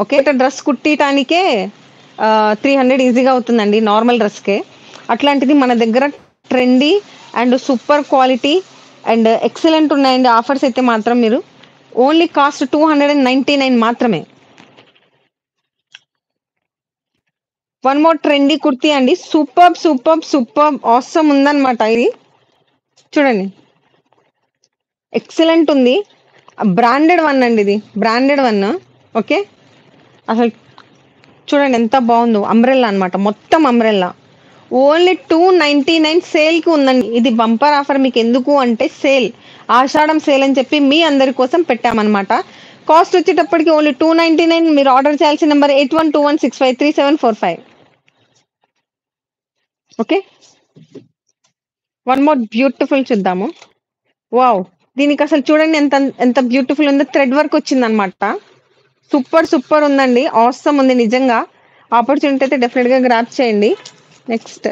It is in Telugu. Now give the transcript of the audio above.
ఓకే. డ్రెస్ కుట్టియటానికే 300 ఈజీగా అవుతుందండి నార్మల్ డ్రెస్‌కే. అట్లాంటిది మన దగ్గర trendy and super quality and excellent ఉన్నాయండి ఆఫర్స్ అయితే మాత్రం మీరు ఓన్లీ కాస్ట్ 299 మాత్రమే. వన్ మోర్ ట్రెండీ కుర్తీ అండి. సూపర్బ్ ఆసమ్ ఉందన్నమాట ఇది. చూడండి. ఎక్సలెంట్ ఉంది. బ్రాండెడ్ వన్ అండి ఇది. Branded one. ఓకే. అసలు చూడండి ఎంత బాగుందో. అంబ్రెల్లా అన్నమాట. మొత్తం అంబ్రెల్లా. ఓన్లీ 299 సేల్‌కి ఉందండి. ఇది బంపర్ ఆఫర్ మీకెందుకు అంటే సేల్. ఆషాఢం సేల్ అని చెప్పి మీ అందరి కోసం పెట్టామన్నమాట. కాస్ట్ వచ్చేటప్పటికి ఓన్లీ 299 మీరు ఆర్డర్ చేయాల్సిన number 8121653745. Okay. One more beautiful చూద్దాము. వావ్! దీనికసలు చూడండి ఎంత ఎంత బ్యూటిఫుల్ ఉందో. థ్రెడ్ వర్క్ వచ్చిందన్నమాట. సూపర్ ఉందండి. ఆసమ్ ఉంది నిజంగా. ఆపర్చునిటీ అయితే డెఫినిట్‌గా గ్రాబ్ చేయండి. నెక్స్ట్